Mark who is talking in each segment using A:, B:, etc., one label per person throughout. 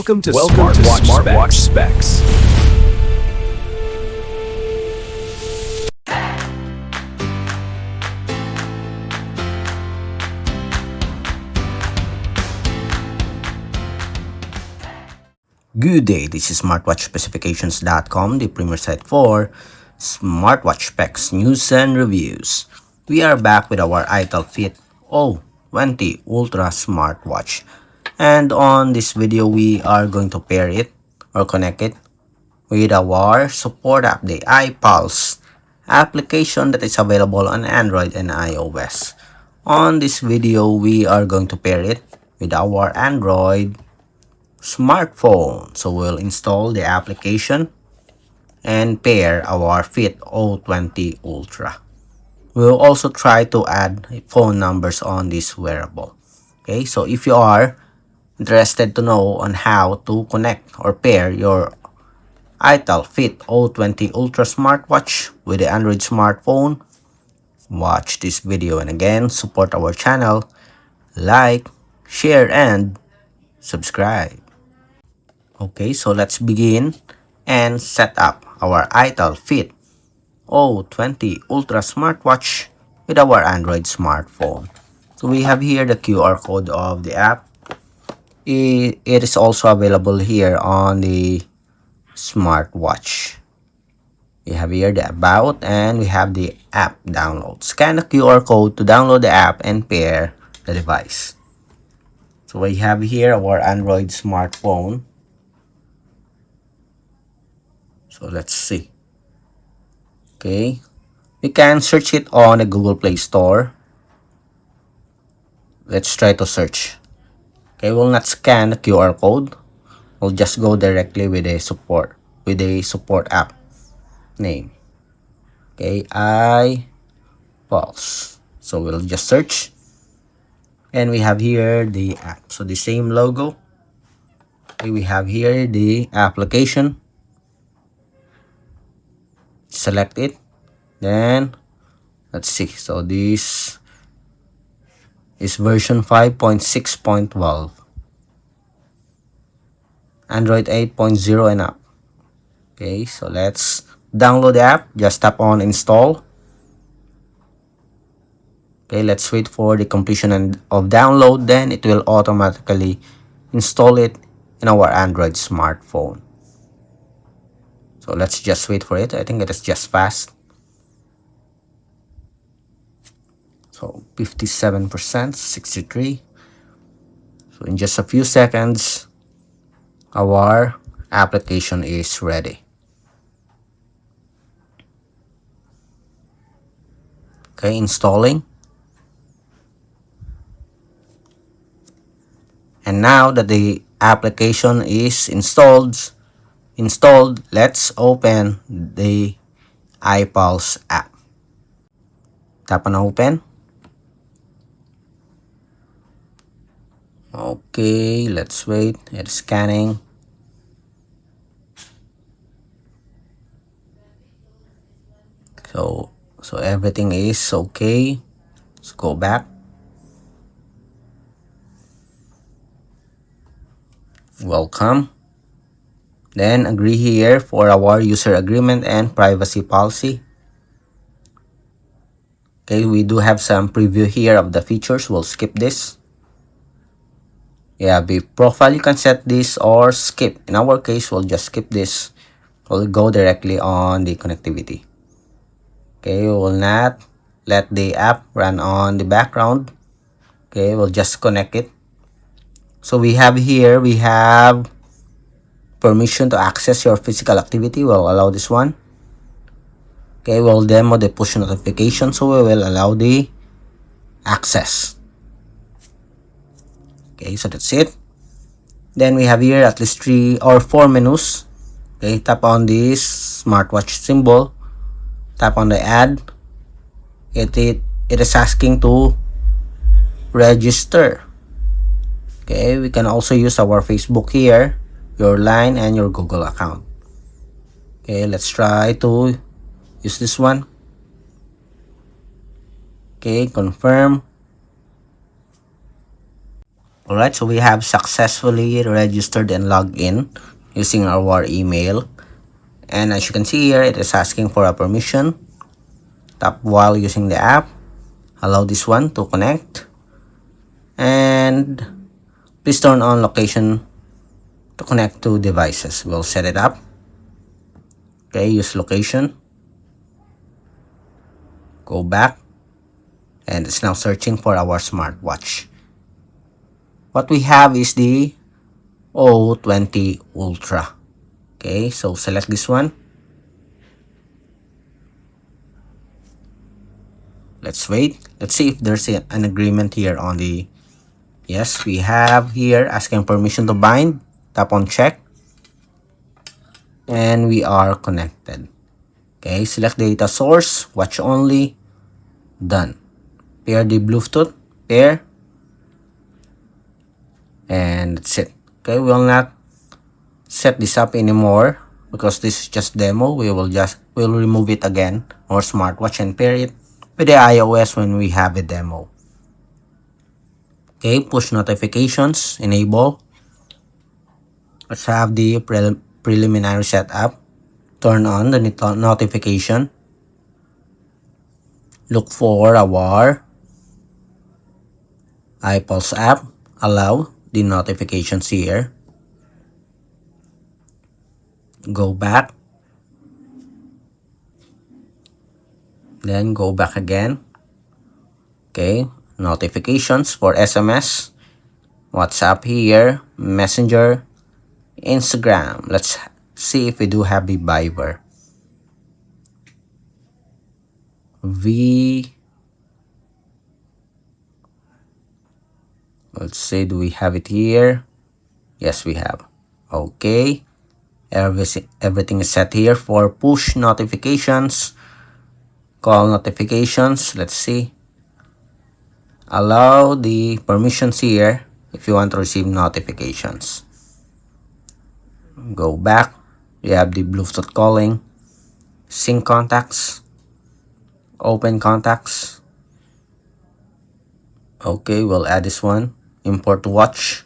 A: Welcome to Smartwatch Specs.
B: Good day, this is smartwatchspecifications.com, the premier site for smartwatch specs, news, and reviews. We are back with our iTel Fit O20 Ultra Smartwatch. And on this video, we are going to pair it or connect it with our support app, the iPulse application that is available on Android and iOS. On this video, we are going to pair it with our Android smartphone. So we'll install the application and pair our Fit O20 Ultra. We'll also try to add phone numbers on this wearable. Okay, so if you are interested to know on how to connect or pair your iTel Fit O20 Ultra Smartwatch with the Android smartphone, watch this video, and again, support our channel, like, share, and subscribe. Okay, so let's begin and set up our iTel Fit O20 Ultra Smartwatch with our Android smartphone. So we have here the QR code of the app. It is also available here on the smartwatch. We have here the about and we have the app download. Scan the QR code to download the app and pair the device. So we have here our Android smartphone. So let's see. Okay, we can search it on the Google Play Store. Let's try to search. Okay, we'll not scan the QR code. We'll just go directly with a support app name. Okay, iPulse. So we'll just search, and we have here the app. So the same logo. Okay, we have here the application. Select it, then let's see. So this is version 5.6.12, Android 8.0 and up. Okay, so let's download the app. Just tap on install. Okay, let's wait for the completion of download, then it will automatically install it in our Android smartphone. So let's just wait for it. I think it is just fast. So 57%, 63. So in just a few seconds, our application is ready. Okay, installing. And now that the application is installed, let's open the iPulse app. Tap on open. Okay, let's wait. It's scanning. So everything is okay. Let's go back. Welcome. Then agree here for our user agreement and privacy policy. Okay, we do have some preview here of the features. We'll skip this. Yeah, the profile, you can set this or skip. In our case, we'll just skip this. We'll go directly on the connectivity. Okay, we will not let the app run on the background. Okay, we'll just connect it. So we have here, we have permission to access your physical activity. We'll allow this one. Okay, we'll demo the push notification, so we will allow the access. Okay, so that's it. Then we have here at least 3 or 4 menus. Okay, tap on this smartwatch symbol. Tap on the add. It is asking to register. Okay, we can also use our Facebook here, your Line, and your Google account. Okay, let's try to use this one. Okay, confirm. Alright, so we have successfully registered and logged in using our email. And as you can see here, it is asking for a permission. Tap while using the app. Allow this one to connect. And please turn on location to connect to devices. We'll set it up. Okay, use location. Go back. And it's now searching for our smartwatch. What we have is the O20 Ultra. Okay, so select this one. Let's wait. Let's see if there's an agreement here on the... Yes, we have here asking permission to bind. Tap on check. And we are connected. Okay, select data source, watch only, done. Pair the Bluetooth, pair. And that's it. Okay, we will not set this up anymore because this is just demo. We'll remove it again, our smartwatch, and pair it with the iOS when we have a demo. Okay, push notifications, enable. Let's have the preliminary setup. Turn on the notification. Look for our iPulse app. Allow the notifications here. Go back. Then go back again. Okay, notifications for SMS, WhatsApp here, Messenger, Instagram. Let's see if we do have the Viber. Let's say, do we have it here? Yes, we have. Okay, everything is set here for push notifications, call notifications. Let's see. Allow the permissions here if you want to receive notifications. Go back. You have the Bluetooth calling, sync contacts, open contacts. Okay, we'll add this one. Import watch.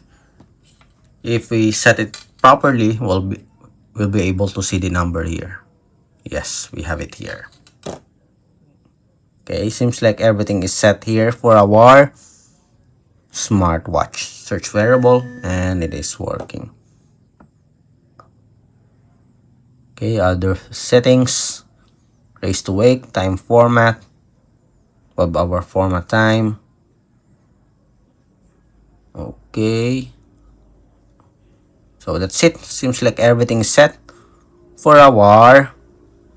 B: If we set it properly, we'll be able to see the number here. Yes, we have it here. Okay, seems like everything is set here for our smartwatch. Search wearable, and it is working. Okay, other settings. Race to wake, time format, 12-hour format time. Okay. So that's it. Seems like everything is set for our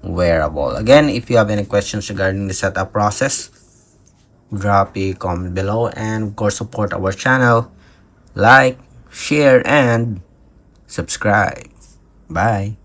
B: wearable. Again, if you have any questions regarding the setup process, drop a comment below, and of course support our channel. Like, share, and subscribe. Bye.